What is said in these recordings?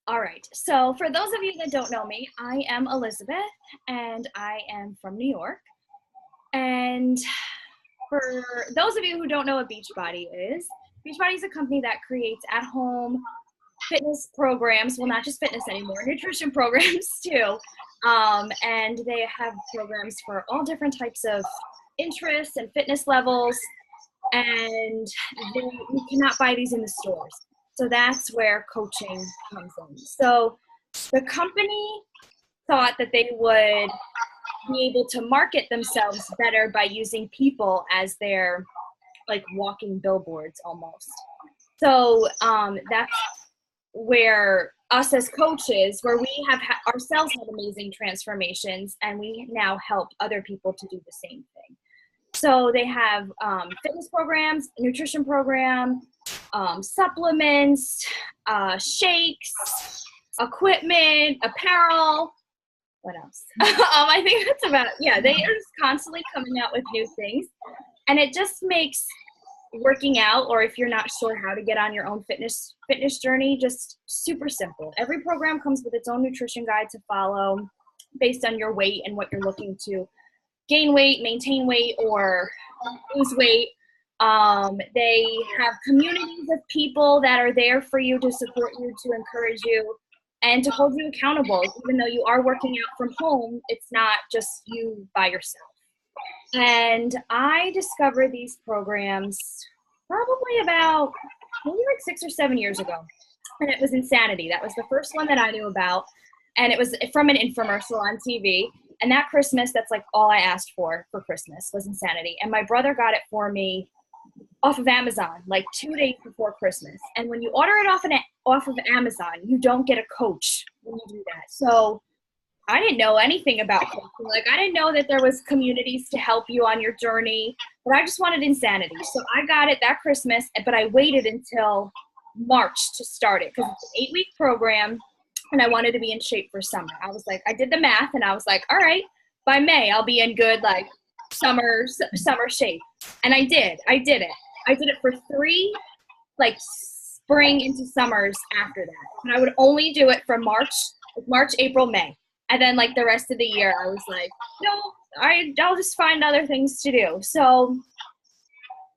All right. So for those of you that don't know me, I am Elizabeth and I am from New York. And for those of you who don't know what Beachbody is a company that creates at-home fitness programs. Well, not just fitness anymore, nutrition programs too. And they have programs for all different types of interests and fitness levels. And you cannot buy these in the stores. So that's where coaching comes in. So the company thought that they would be able to market themselves better by using people as their like walking billboards almost. So that's where us as coaches, where we have ourselves had amazing transformations, and we now help other people to do the same thing. So they have fitness programs, nutrition program, supplements, shakes, equipment, apparel. What else? I think that's about, yeah, they are just constantly coming out with new things. And it just makes working out, or if you're not sure how to get on your own fitness journey, just super simple. Every program comes with its own nutrition guide to follow based on your weight and what you're looking to gain weight, maintain weight, or lose weight. They have communities of people that are there for you, to support you, to encourage you, and to hold you accountable. Even though you are working out from home, it's not just you by yourself. And I discovered these programs probably about maybe like 6 or 7 years ago. And it was Insanity. That was the first one that I knew about. And it was from an infomercial on TV. And that Christmas, that's like all I asked for Christmas was Insanity. And my brother got it for me off of Amazon, like 2 days before Christmas. And when you order it off of Amazon, you don't get a coach when you do that. So I didn't know anything about coaching. Like, I didn't know that there was communities to help you on your journey, but I just wanted Insanity. So I got it that Christmas, but I waited until March to start it because it's an 8-week program. And I wanted to be in shape for summer. I was like, I did the math and I was like, all right, by May, I'll be in good, like summer shape. And I did it. I did it for 3, like spring into summers after that. And I would only do it from March, April, May. And then like the rest of the year, I was like, no, I'll just find other things to do. So,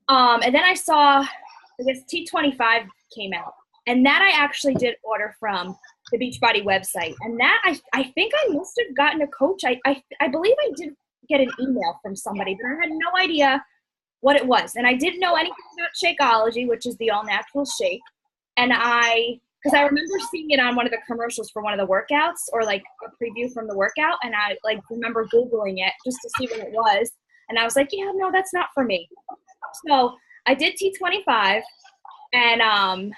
and then I saw, I guess T25 came out. And that I actually did order from the Beachbody website. And that I think I must have gotten a coach. I believe I did get an email from somebody, but I had no idea what it was. And I didn't know anything about Shakeology, which is the all-natural shake. And because I remember seeing it on one of the commercials for one of the workouts, or like a preview from the workout. And I like remember Googling it just to see what it was. And I was like, yeah, no, that's not for me. So I did T25. And I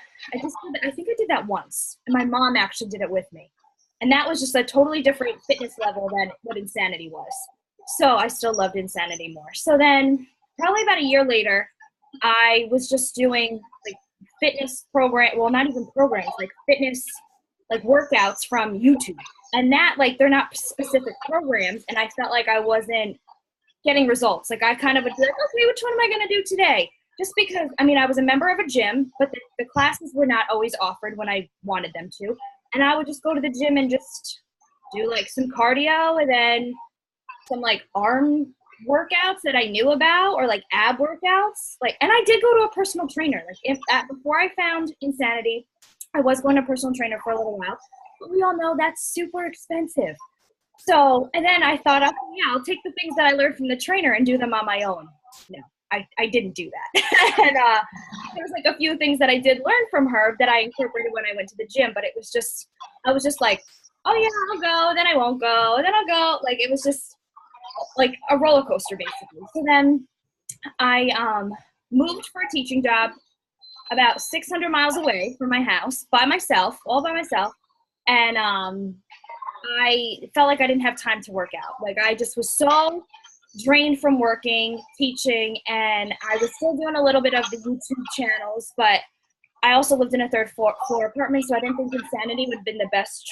think I did that once. And my mom actually did it with me. And that was just a totally different fitness level than what Insanity was. So I still loved Insanity more. So then probably about a year later, I was just doing like fitness program, well, not even programs, like fitness, like workouts from YouTube. And that, like, they're not specific programs. And I felt like I wasn't getting results. Like, I kind of would be like, okay, which one am I going to do today? Just because, I mean, I was a member of a gym, but the classes were not always offered when I wanted them to. And I would just go to the gym and just do like some cardio and then some like arm workouts that I knew about, or like ab workouts. Like, and I did go to a personal trainer. Like before I found Insanity, I was going to a personal trainer for a little while, but we all know that's super expensive. So, and then I thought, okay, yeah, I'll take the things that I learned from the trainer and do them on my own. No. I didn't do that. And there was like a few things that I did learn from her that I incorporated when I went to the gym, but it was just, I was just like, oh yeah, I'll go, then I won't go, then I'll go. Like, it was just like a roller coaster basically. So then I moved for a teaching job about 600 miles away from my house by myself, all by myself. And I felt like I didn't have time to work out. Like, I just was so drained from working, teaching, and I was still doing a little bit of the YouTube channels, but I also lived in a third floor apartment, so I didn't think Insanity would have been the best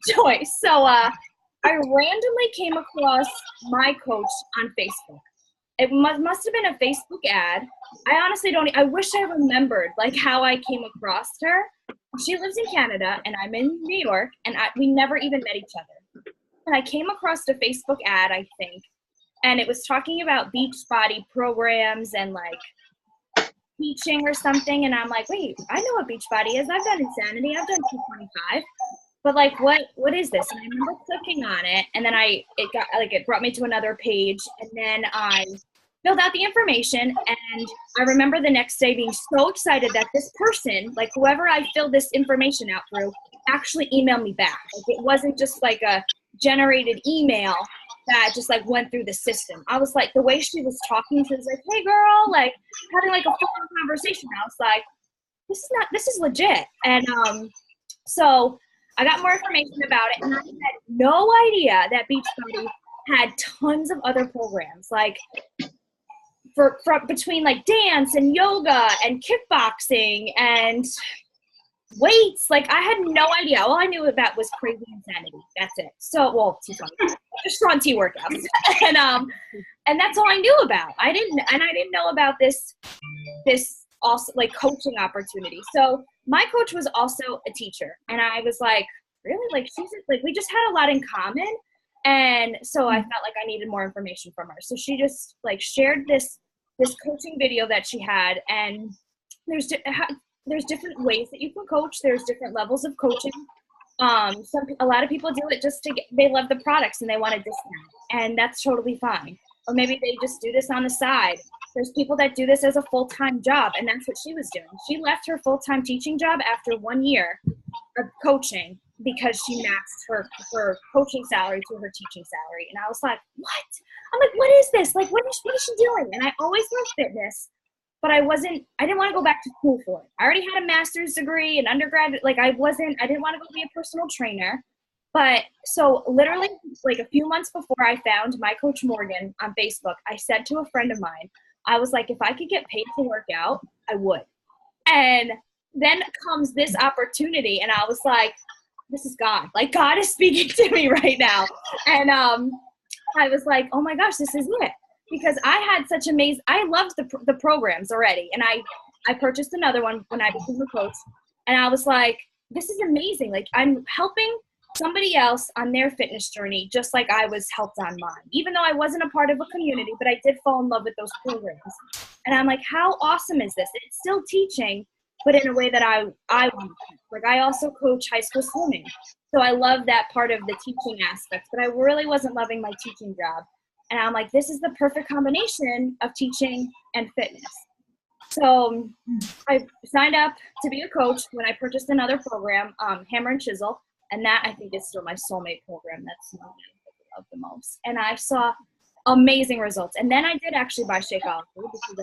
choice. So I randomly came across my coach on Facebook. It must have been a Facebook ad. I honestly I wish I remembered like how I came across her, She lives in Canada and I'm in New York, and we never even met each other. And I came across a Facebook ad, I think, and it was talking about Beachbody programs and like teaching or something. And I'm like, wait, I know what Beachbody is. I've done Insanity. I've done 225. But like, what is this? And I remember clicking on it, and then it brought me to another page, and then I filled out the information, and I remember the next day being so excited that this person, like whoever I filled this information out through, actually emailed me back. Like it wasn't just like a generated email that just like went through the system. I was like, the way she was talking, she was like, hey girl, like having like a full conversation. I was like, this is legit. And so I got more information about it, and I had no idea that Beachbody had tons of other programs, like for between like dance and yoga and kickboxing and weights. Like I had no idea. All I knew about was Crazy Insanity. That's it. So, well, just Strong T workouts, and that's all I knew about. I didn't know about this also like coaching opportunity. So my coach was also a teacher, and I was like, really, like we just had a lot in common, and so I felt like I needed more information from her. So she just like shared this coaching video that she had, and there's different ways that you can coach. There's different levels of coaching. A lot of people do it just they love the products and they want a discount, and that's totally fine. Or maybe they just do this on the side. There's people that do this as a full-time job, and that's what she was doing. She left her full-time teaching job after 1 year of coaching because she matched her coaching salary to her teaching salary. And I was like, what? I'm like, what is this? Like, what is she doing? And I always loved fitness, but I didn't want to go back to school for it. I already had a master's degree, an undergraduate. Like I didn't want to go be a personal trainer. But so literally like a few months before I found my coach Morgan on Facebook, I said to a friend of mine, I was like, if I could get paid to work out, I would. And then comes this opportunity, and I was like, this is God. Like God is speaking to me right now. And I was like, oh my gosh, this is it. Because I had such I loved the programs already. And I purchased another one when I became a coach. And I was like, this is amazing. Like I'm helping somebody else on their fitness journey, just like I was helped on mine. Even though I wasn't a part of a community, but I did fall in love with those programs. And I'm like, how awesome is this? It's still teaching, but in a way that I want to. Like I also coach high school swimming. So I love that part of the teaching aspect, but I really wasn't loving my teaching job. And I'm like, this is the perfect combination of teaching and fitness. So I signed up to be a coach when I purchased another program, Hammer and Chisel. And that I think is still my soulmate program. That's the one I love the most. And I saw amazing results. And then I did actually buy Shakeology because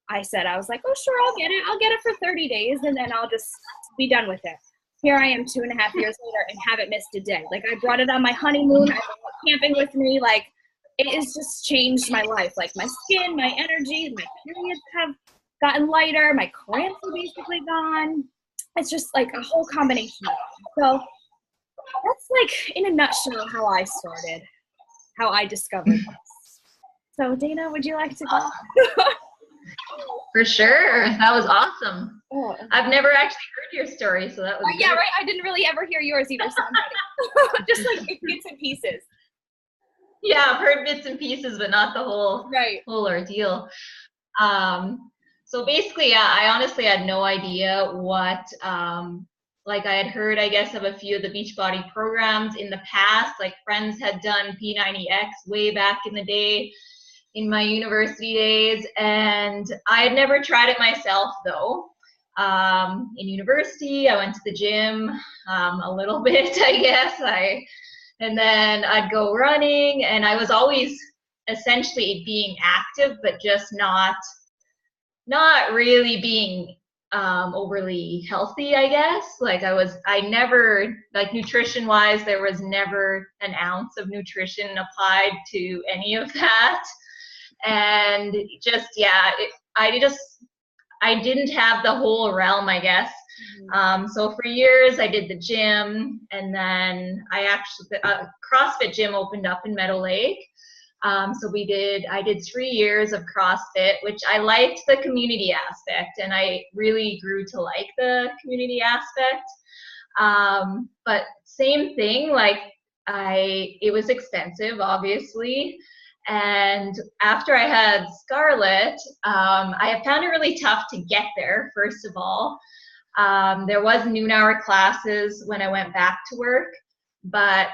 I said, I was like, oh, sure, I'll get it. I'll get it for 30 days and then I'll just be done with it. Here I am 2.5 years later and haven't missed a day. Like I brought it on my honeymoon. I went camping with me. Like it has just changed my life. Like my skin, my energy, my periods have gotten lighter. My cramps are basically gone. It's just like a whole combination. So that's like in a nutshell how I started, how I discovered this. So Dana, would you like to go? For sure. That was awesome. Oh. I've never actually heard your story, so that was yeah, right. I didn't really ever hear yours either. So just like bits and pieces. Yeah, I've heard bits and pieces, but not the whole ordeal. So basically, yeah, I honestly had no idea what, like I had heard, I guess, of a few of the Beachbody programs in the past, like friends had done P90X way back in the day in my university days, and I had never tried it myself though. In university, I went to the gym a little bit, I guess, and then I'd go running, and I was always essentially being active, but just not really being overly healthy, I guess. Like I never, like nutrition wise, there was never an ounce of nutrition applied to any of that. And just, yeah, I didn't have the whole realm, I guess. So for years I did the gym, and then I actually, CrossFit gym opened up in Meadow Lake. So I did 3 years of CrossFit, which I liked the community aspect, and I really grew to like the community aspect. But same thing, like it was expensive, obviously. And after I had Scarlett, I found it really tough to get there, first of all. There was noon hour classes when I went back to work, but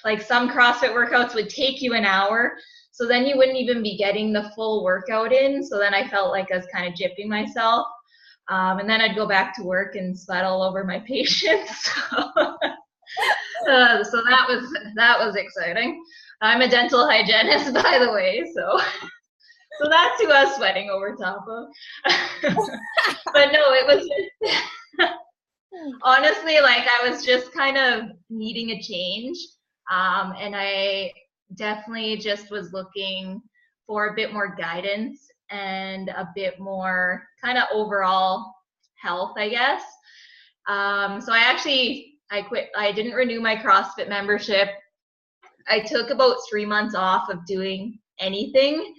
like some CrossFit workouts would take you an hour. So then you wouldn't even be getting the full workout in. So then I felt like I was kind of gypping myself. And then I'd go back to work and sweat all over my patients. So that was exciting. I'm a dental hygienist, by the way, so that's who I was sweating over top of. But no, it was just, honestly, like I was just kind of needing a change, and I definitely just was looking for a bit more guidance and a bit more kind of overall health, I guess. So I quit. I didn't renew my CrossFit membership. I took about 3 months off of doing anything.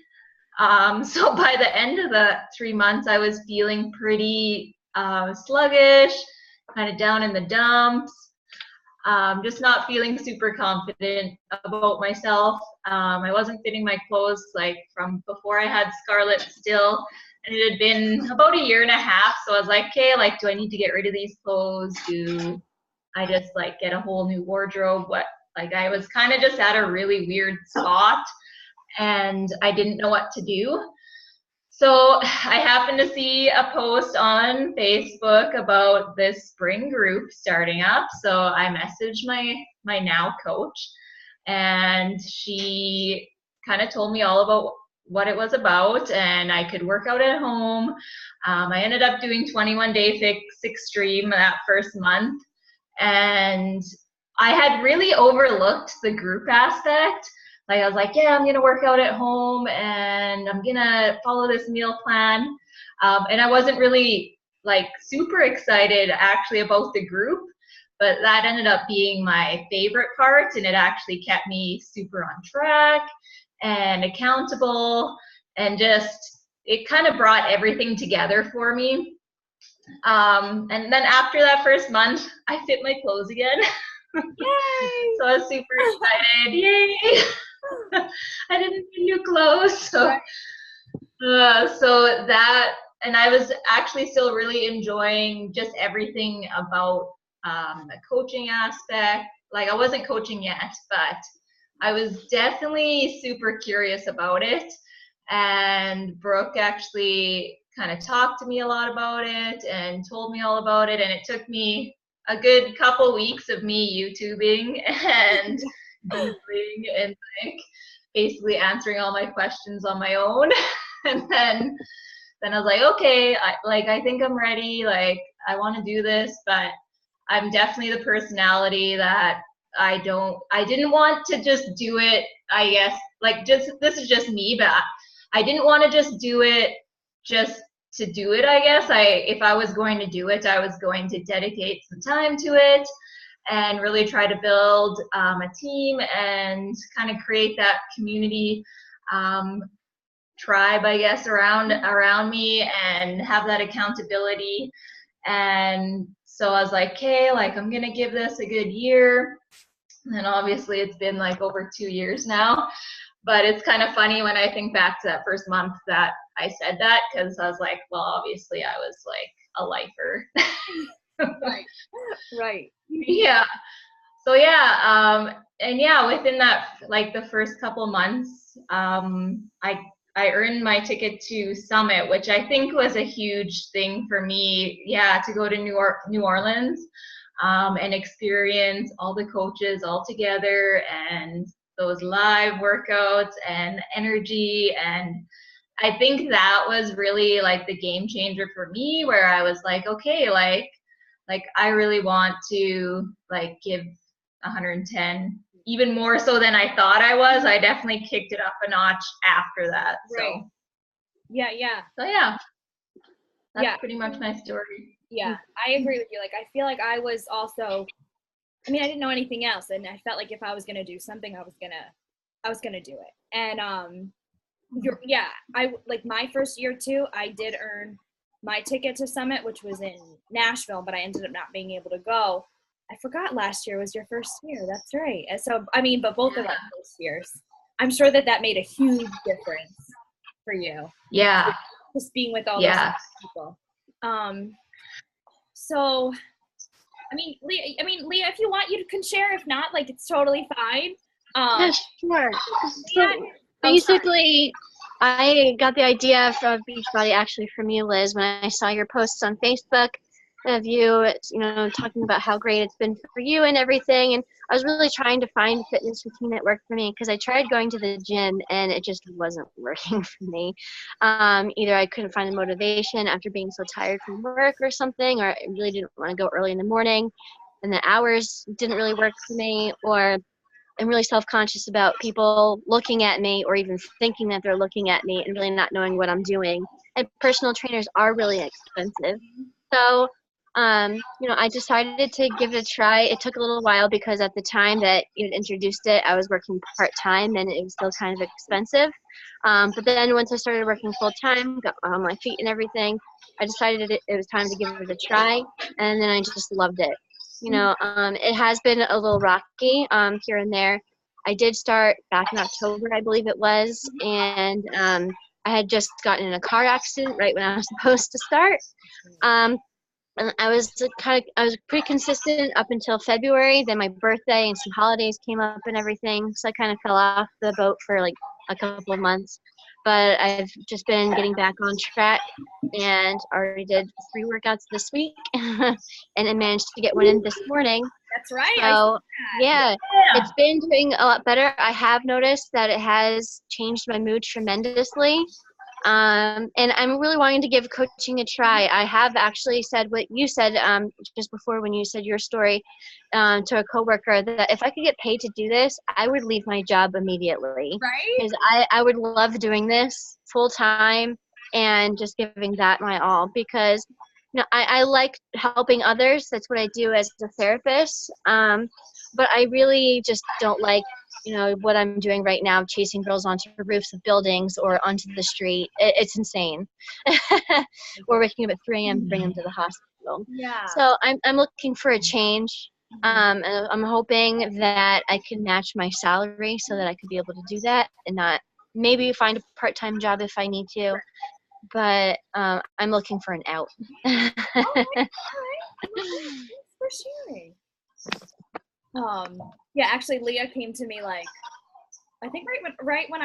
So by the end of the 3 months, I was feeling pretty sluggish, kind of down in the dumps, just not feeling super confident about myself. I wasn't fitting my clothes like from before I had Scarlett still. And it had been about 1.5 years. So I was like, okay, like, do I need to get rid of these clothes? Do I just like get a whole new wardrobe? Like I was kind of just at a really weird spot and I didn't know what to do. So I happened to see a post on Facebook about this spring group starting up. So I messaged my now coach, and she kind of told me all about what it was about, and I could work out at home. I ended up doing 21 Day Fix Extreme that first month, and I had really overlooked the group aspect. Like I was like, yeah, I'm gonna work out at home and I'm gonna follow this meal plan. And I wasn't really like super excited actually about the group, but that ended up being my favorite part, and it actually kept me super on track and accountable, and just it kind of brought everything together for me. And then after that first month, I fit my clothes again. Yay! So I was super excited. Yay! I didn't need new clothes. So that, and I was actually still really enjoying just everything about the coaching aspect. Like I wasn't coaching yet, but I was definitely super curious about it. And Brooke actually kind of talked to me a lot about it and told me all about it. And it took me a good couple weeks of me YouTubing and Googling and like basically answering all my questions on my own. And then I was like, okay, I think I'm ready. Like I want to do this, but I'm definitely the personality that I didn't want to just do it, I guess, like just, this is just me, but I didn't want to just do it just to do it, I guess. If I was going to do it, I was going to dedicate some time to it and really try to build a team and kind of create that community tribe, I guess, around me and have that accountability. And so I was like, okay, like I'm gonna give this a good year. And obviously it's been like over 2 years now. But it's kind of funny when I think back to that first month that I said that, because I was like, well, obviously I was like a lifer. Right. Yeah. So yeah, and yeah, within that, like the first couple months, I earned my ticket to Summit, which I think was a huge thing for me. Yeah, to go to New Orleans, and experience all the coaches all together and those live workouts and energy. And I think that was really like the game changer for me, where I was like, okay, like I really want to like give 110, even more so than I thought I was. I definitely kicked it up a notch after that. Right. So yeah. So yeah, that's pretty much my story. Yeah, I agree with you. Like, I feel like I was also, I mean, I didn't know anything else, and I felt like if I was going to do something, I was going to I was gonna do it. And I like my first year too. I did earn my ticket to Summit, which was in Nashville, but I ended up not being able to go. I forgot last year was your first year. That's right. And so I mean, but both of our first years. I'm sure that made a huge difference for you. Yeah. Just being with all those people. So I mean, Leah, if you want, you can share. If not, like, it's totally fine. Yeah, sure. So basically, I got the idea from Beachbody actually from you, Liz, when I saw your posts on Facebook of you, talking about how great it's been for you and everything. And I was really trying to find a fitness routine that worked for me because I tried going to the gym and it just wasn't working for me. Either I couldn't find the motivation after being so tired from work or something, or I really didn't want to go early in the morning and the hours didn't really work for me, or I'm really self-conscious about people looking at me or even thinking that they're looking at me and really not knowing what I'm doing. And personal trainers are really expensive. So, I decided to give it a try. It took a little while because at the time that you introduced it, I was working part-time and it was still kind of expensive. But then once I started working full-time, got on my feet and everything, I decided it was time to give it a try. And then I just loved it. It has been a little rocky here and there. I did start back in October, I believe it was, and I had just gotten in a car accident right when I was supposed to start. And I was pretty consistent up until February. Then my birthday and some holidays came up and everything, so I kind of fell off the boat for like a couple of months. But I've just been getting back on track and already did 3 workouts this week and I managed to get one in this morning. That's right. So, yeah, it's been doing a lot better. I have noticed that it has changed my mood tremendously. And I'm really wanting to give coaching a try. I have actually said what you said just before when you said your story to a coworker that if I could get paid to do this, I would leave my job immediately. Right? Because I would love doing this full time and just giving that my all because I like helping others. That's what I do as a therapist. But I really just don't like what I'm doing right now, chasing girls onto the roofs of buildings or onto the street. It's insane. Or waking up at 3 a.m. to bring them to the hospital. Yeah. So I'm looking for a change. And I'm hoping that I can match my salary so that I could be able to do that and not maybe find a part-time job if I need to. But I'm looking for an out. All right. Thanks for sharing. Actually, Leah came to me like, I think right when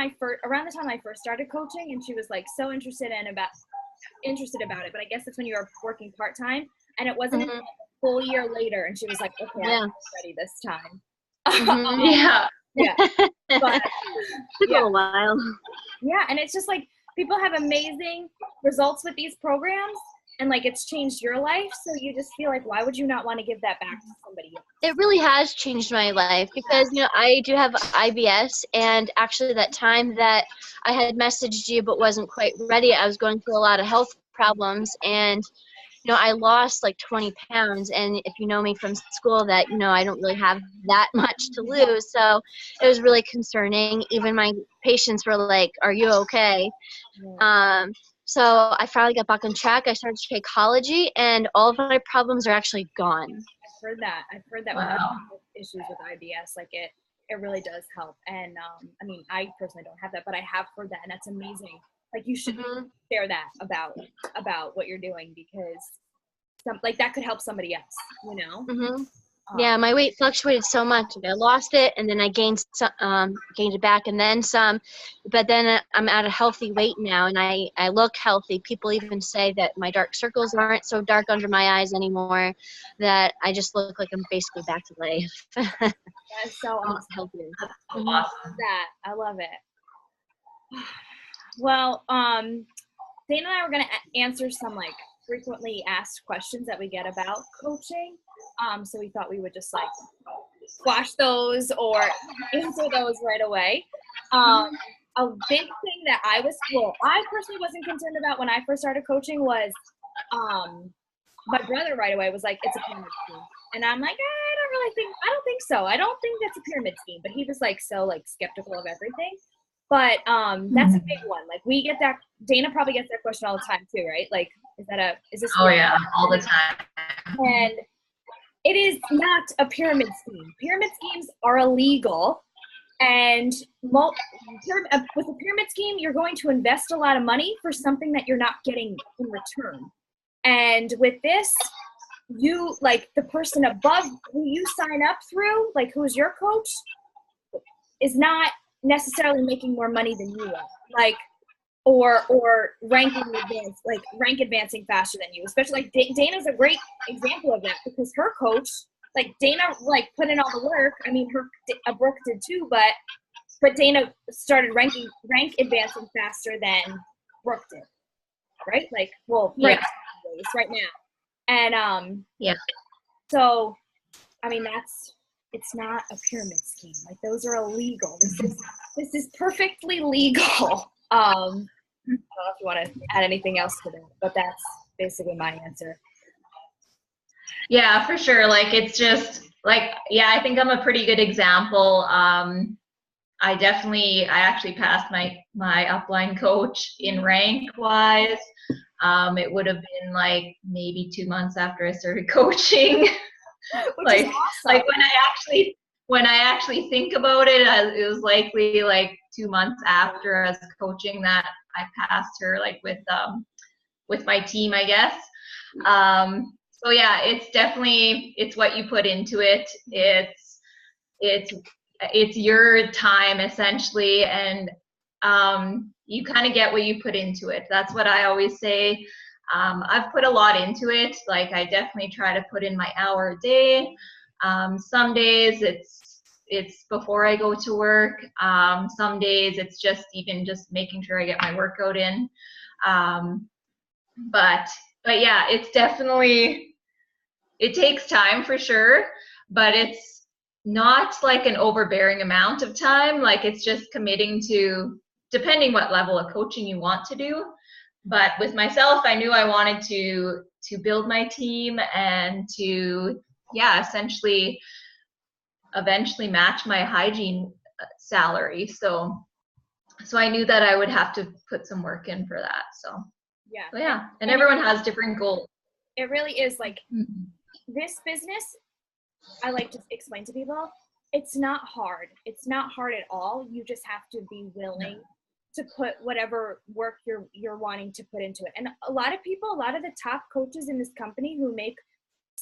around the time I first started coaching, and she was like so interested about it. But I guess it's when you were working part time, and it wasn't until a full year later, and she was like, okay, I'm ready this time. Yeah. But took a while. Yeah, and it's just like people have amazing results with these programs. And like it's changed your life, so you just feel like, why would you not want to give that back to somebody else? It really has changed my life because I do have IBS, and actually that time that I had messaged you but wasn't quite ready, I was going through a lot of health problems, and I lost like 20 pounds, and if you know me from school that I don't really have that much to lose, so it was really concerning. Even my patients were like, "Are you okay?" So I finally got back on track. I started Shakeology, and all of my problems are actually gone. I've heard that with issues with IBS, like it really does help. And I mean, I personally don't have that, but I have heard that, and that's amazing. Like you should share that about what you're doing because like that could help somebody else, Yeah, my weight fluctuated so much. I lost it, and then I gained it back, and then some. But then I'm at a healthy weight now, and I look healthy. People even say that my dark circles aren't so dark under my eyes anymore, that I just look like I'm basically back to life. That's so awesome. Healthier. That's so awesome. I love it. Well, Dana and I were going to answer some like frequently asked questions that we get about coaching. So we thought we would just like squash those or answer those right away. A big thing that I personally wasn't concerned about when I first started coaching was my brother right away was like, it's a pyramid scheme. And I'm like, I don't think so. I don't think that's a pyramid scheme. But he was like, so like skeptical of everything. But that's a big one. Like we get that, Dana probably gets that question all the time too, right? Like, is this? Oh yeah, all the time. And it is not a pyramid scheme. Pyramid schemes are illegal. And with a pyramid scheme, you're going to invest a lot of money for something that you're not getting in return. And with this, you, like the person above who you sign up through, like who's your coach, is not necessarily making more money than you are. Like, or rank advancing faster than you. Especially like Dana's a great example of that, because her coach, like Dana, like put in all the work. I mean, Brooke did too, but Dana started rank advancing faster than Brooke did, right? Like, well, yeah, right now, and yeah. So, I mean, it's not a pyramid scheme. Like those are illegal. This is perfectly legal. I don't know if you want to add anything else to that, but that's basically my answer. Yeah, for sure. Like, it's just like, yeah, I think I'm a pretty good example. I actually passed my upline coach in rank wise. It would have been like maybe 2 months after I started coaching. Which is awesome. Like when I actually think about it, it was likely like 2 months after I was coaching that I passed her, like with my team, I guess. So yeah, it's definitely, it's what you put into it. It's your time essentially, and you kind of get what you put into it. That's what I always say. I've put a lot into it. Like I definitely try to put in my hour a day. Some days it's before I go to work. Some days it's just making sure I get my workout in. But yeah, it's definitely, it takes time for sure, but it's not like an overbearing amount of time. Like it's just committing to, depending what level of coaching you want to do. But with myself, I knew I wanted to build my team and to, yeah, essentially eventually match my hygiene salary. So I knew that I would have to put some work in for that. So yeah, and everyone has different goals. It really is like this business, I like to explain to people, it's not hard. It's not hard at all. You just have to be willing to put whatever work you're wanting to put into it. And a lot of the top coaches in this company who make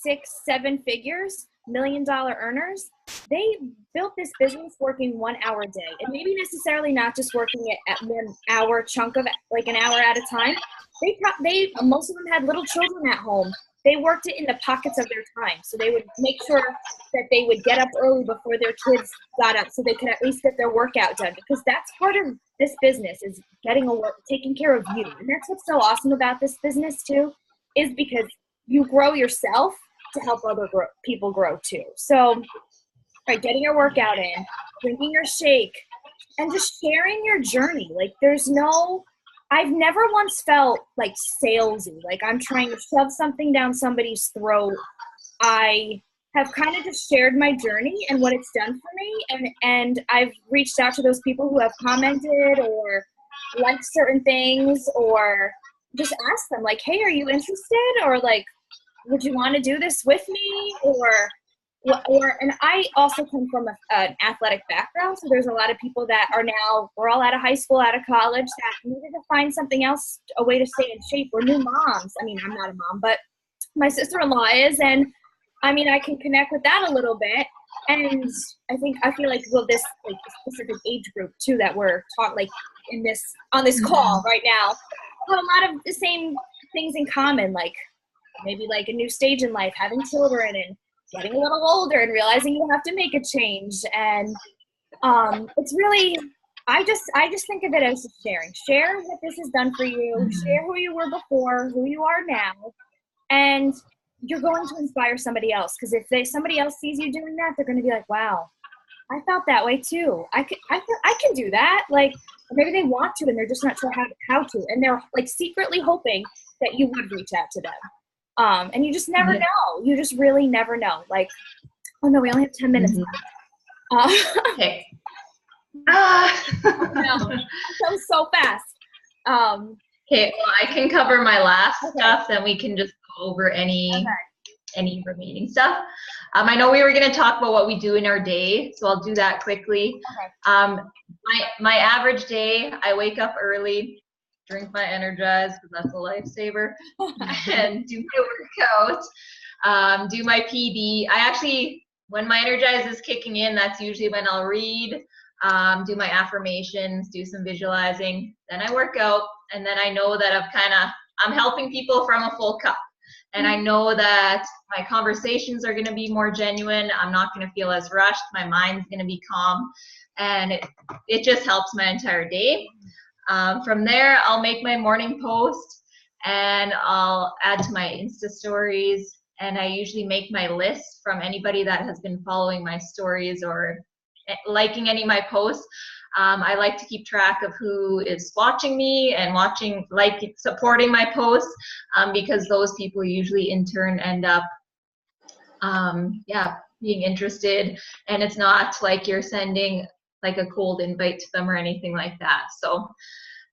6-7 figures, $1 million earners, they built this business working 1 hour a day. And maybe necessarily not just working it at 1 hour chunk of like an hour at a time. Most of them had little children at home. They worked it in the pockets of their time. So they would make sure that they would get up early before their kids got up so they could at least get their workout done. Because that's part of this business, is taking care of you. And that's what's so awesome about this business too, is because you grow yourself to help other people grow too. So, right, getting your workout in, drinking your shake, and just sharing your journey. Like I've never once felt like salesy, like I'm trying to shove something down somebody's throat. I have kind of just shared my journey and what it's done for me. And I've reached out to those people who have commented or liked certain things, or just asked them like, hey, are you interested? Or like, would you want to do this with me? And I also come from an athletic background, so there's a lot of people that we're all out of high school, out of college, that needed to find something else, a way to stay in shape. We're new moms. I mean, I'm not a mom, but my sister-in-law is, and I mean, I can connect with that a little bit. And I feel like, well, this like specific age group too that we're taught like on this call right now, have a lot of the same things in common, like maybe like a new stage in life, having children, and getting a little older and realizing you have to make a change. And it's really, I just think of it as just sharing. Share what this has done for you. Share who you were before, who you are now, and you're going to inspire somebody else. Because if somebody else sees you doing that, they're going to be like, wow, I felt that way too. I can do that. Like, maybe they want to and they're just not sure how to. And they're like secretly hoping that you would reach out to them. And you just never know. You just really never know. Like, oh no, we only have 10 minutes left. Okay. No, that was so fast. Okay, well, I can cover my last stuff, then we can just go over any remaining stuff. I know we were going to talk about what we do in our day, so I'll do that quickly. My average day, I wake up early, drink my Energize, because that's a lifesaver, and do my workout, do my PD. I actually, when my Energize is kicking in, that's usually when I'll read, do my affirmations, do some visualizing, then I work out, and then I know that I'm helping people from a full cup. And I know that my conversations are going to be more genuine. I'm not going to feel as rushed. My mind's going to be calm. And it just helps my entire day. From there, I'll make my morning post and I'll add to my Insta stories. And I usually make my list from anybody that has been following my stories or liking any of my posts. I like to keep track of who is watching me and supporting my posts, because those people usually in turn end up, being interested, and it's not like you're sending like a cold invite to them or anything like that. So,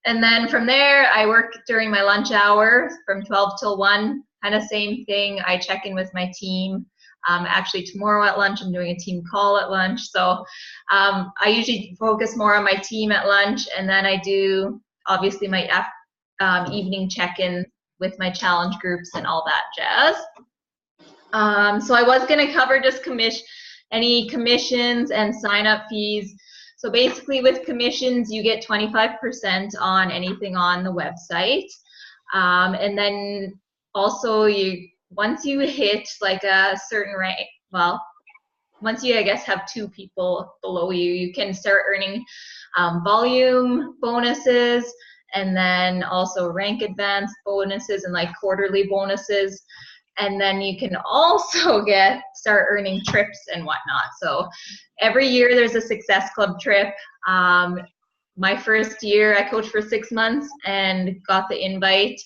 and then from there, I work during my lunch hour from 12 till 1, kind of same thing. I check in with my team. Actually, tomorrow at lunch, I'm doing a team call at lunch. So I usually focus more on my team at lunch, and then I do obviously my evening check-in with my challenge groups and all that jazz. So I was going to cover just any commissions and sign-up fees. So basically with commissions, you get 25% on anything on the website. And then also once you hit like a certain rank, well, once you, I guess, have 2 people below you, you can start earning volume bonuses, and then also rank advance bonuses and like quarterly bonuses. And then you can also start earning trips and whatnot. So every year there's a Success Club trip. My first year I coached for 6 months and got the invite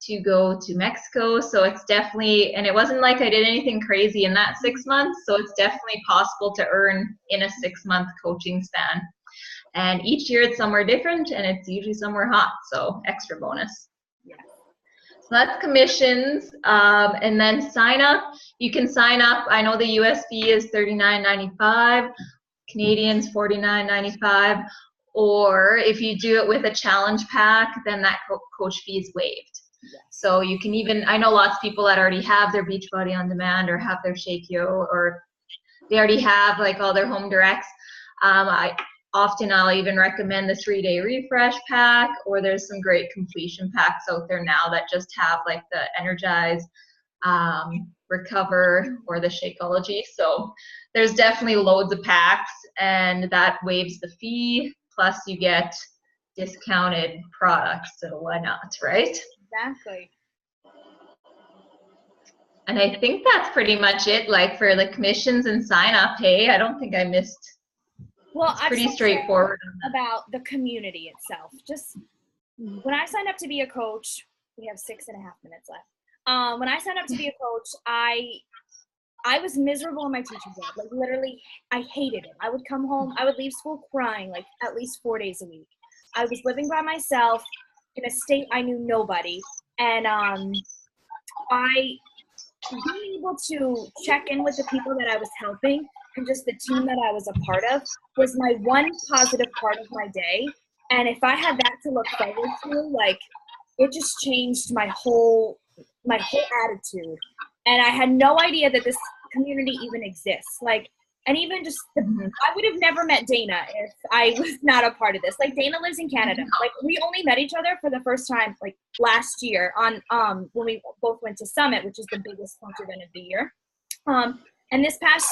to go to Mexico. So it's definitely, and it wasn't like I did anything crazy in that 6 months. So it's definitely possible to earn in a 6-month coaching span. And each year it's somewhere different, and it's usually somewhere hot. So extra bonus. Yeah. So that's commissions. And then sign up. You can sign up. I know the US fee is $39.95, Canadians $49.95. Or if you do it with a challenge pack, then that coach fee is waived. So you can even, I know lots of people that already have their Beachbody on demand or have their Shake-Yo, or they already have like all their home directs. I'll even recommend the 3-day refresh pack, or there's some great completion packs out there now that just have like the Energize, Recover, or the Shakeology. So there's definitely loads of packs, and that waives the fee, plus you get discounted products, so why not, right? Exactly. And I think that's pretty much it, like for the commissions and sign up. Hey, I don't think I missed. Well, it's pretty straightforward about the community itself. Just when I signed up to be a coach, we have 6.5 minutes left. When I signed up to be a coach, I was miserable in my teaching job. Like literally, I hated it. I would come home, I would leave school crying like at least 4 days a week. I was living by myself in a state I knew nobody, and being able to check in with the people that I was helping and just the team that I was a part of was my one positive part of my day. And if I had that to look forward to, like, it just changed my whole attitude. And I had no idea that this community even exists. Like, and even just, I would have never met Dana if I was not a part of this. Like, Dana lives in Canada. Like, we only met each other for the first time, like, last year on, when we both went to Summit, which is the biggest sponsor event of the year. And this past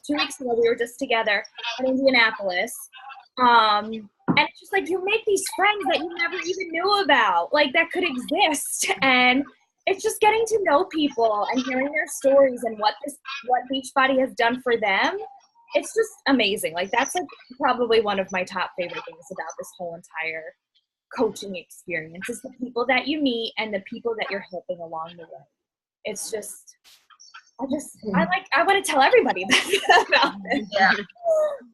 2 weeks ago, we were just together in Indianapolis. And it's just like, you make these friends that you never even knew about, like, that could exist. And it's just getting to know people and hearing their stories and what Beachbody has done for them. It's just amazing. Like, that's like probably one of my top favorite things about this whole entire coaching experience is the people that you meet and the people that you're helping along the way. it's just, I want to tell everybody about this. Yeah.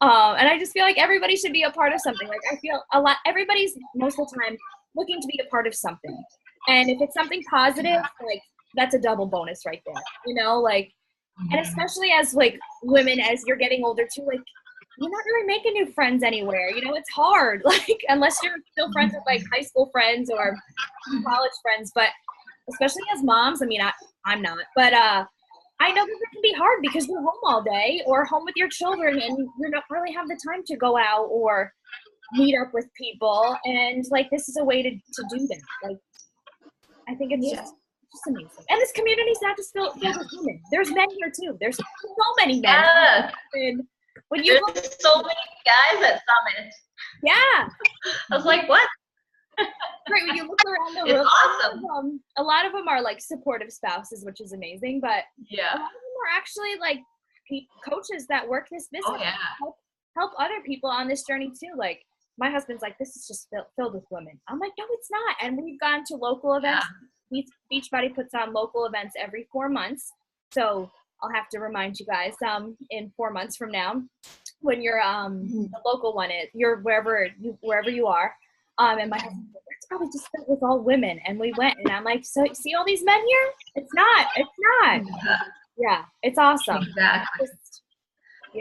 And I just feel like everybody should be a part of something. Like I feel everybody's most of the time looking to be a part of something. And if it's something positive, like that's a double bonus right there, you know, like, and especially as like women, as you're getting older too, like you're not really making new friends anywhere. You know, it's hard, like unless you're still friends with like high school friends or college friends, but especially as moms, I mean, I'm not, but I know that it can be hard because you're home all day or home with your children and you don't really have the time to go out or meet up with people. And like, this is a way to do that. Like, I think it's just amazing. And this community is not just filled with women. There's men here too. There's so many men. Yeah. And when There's so many guys at Summit. Yeah. I was like, what? Right, when you look around the room, it's awesome. A lot of them are like supportive spouses, which is amazing, but a lot of them are actually like coaches that work this business. Help other people on this journey too. Like my husband's like, this is just filled with women. I'm like, no, it's not. And we've gone to local events. Beachbody puts on local events every 4 months. So I'll have to remind you guys in 4 months from now when your the local one is, you're wherever you are. And my husband's like, it's probably just filled with all women. And we went, and I'm like, so see all these men here? It's not. Yeah, it's awesome. Exactly.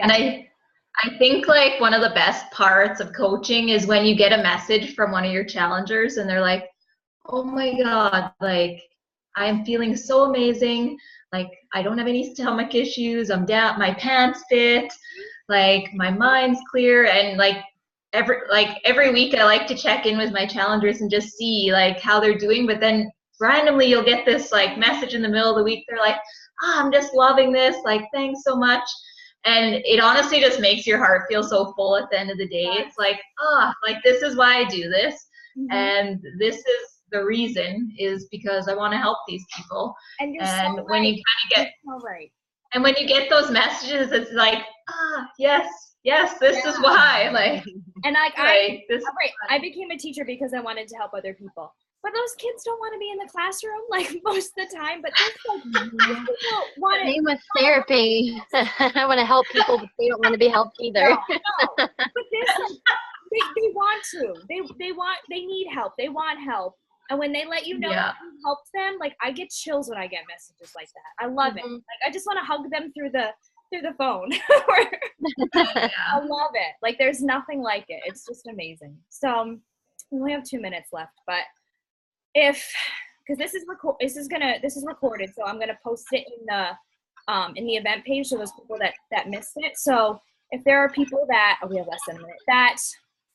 And I think like one of the best parts of coaching is when you get a message from one of your challengers and they're like, oh my God, like I'm feeling so amazing. Like I don't have any stomach issues. I'm down, my pants fit, like my mind's clear. And like every week I like to check in with my challengers and just see like how they're doing. But then randomly you'll get this like message in the middle of the week. They're like, I'm just loving this. Like, thanks so much. And it honestly just makes your heart feel so full at the end of the day. It's like, like this is why I do this. And this is the reason is because I want to help these people. And when you kind of get, and when you get those messages, it's like, yes, this is why. Like, and like I became a teacher because I wanted to help other people. But those kids don't want to be in the classroom like most of the time. But same with therapy. I want to help people, but they don't want to be helped either. No. But they want to. They need help. They want help. And when they let you know that you helped them, like I get chills when I get messages like that. I love it. Like I just want to hug them through the phone. I love it. Like there's nothing like it. It's just amazing. So we only have 2 minutes left, but because this is recorded, so I'm gonna post it in the event page so those people that missed it. So if there are people that we have less than a minute that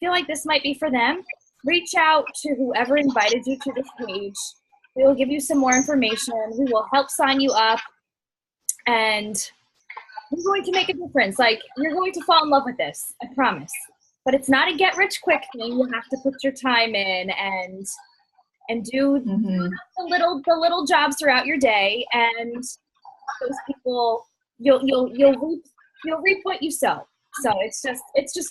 feel like this might be for them, reach out to whoever invited you to this page. We will give you some more information. We will help sign you up, and we're going to make a difference. Like you're going to fall in love with this, I promise. But it's not a get rich quick thing. You have to put your time in and do the little jobs throughout your day, and those people you'll reap what you sow. So it's just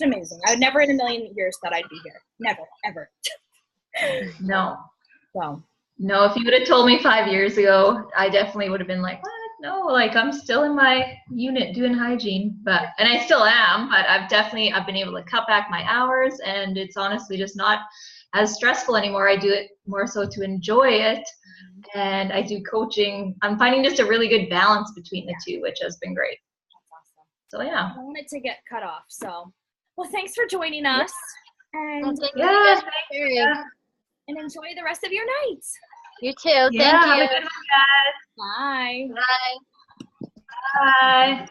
amazing. I would never in a million years thought I'd be here. Never, ever. No. So no, if you would have told me 5 years ago, I definitely would have been like, what? No, like I'm still in my unit doing hygiene, and I still am, but I've been able to cut back my hours, and it's honestly just not as stressful anymore. I do it more so to enjoy it, and I do coaching. I'm finding just a really good balance between the two, which has been great. That's awesome. So yeah. I don't want it to get cut off. So, well, thanks for joining us, and and enjoy the rest of your night. You too. Thank you. Have a good one, guys. Bye. Bye. Bye.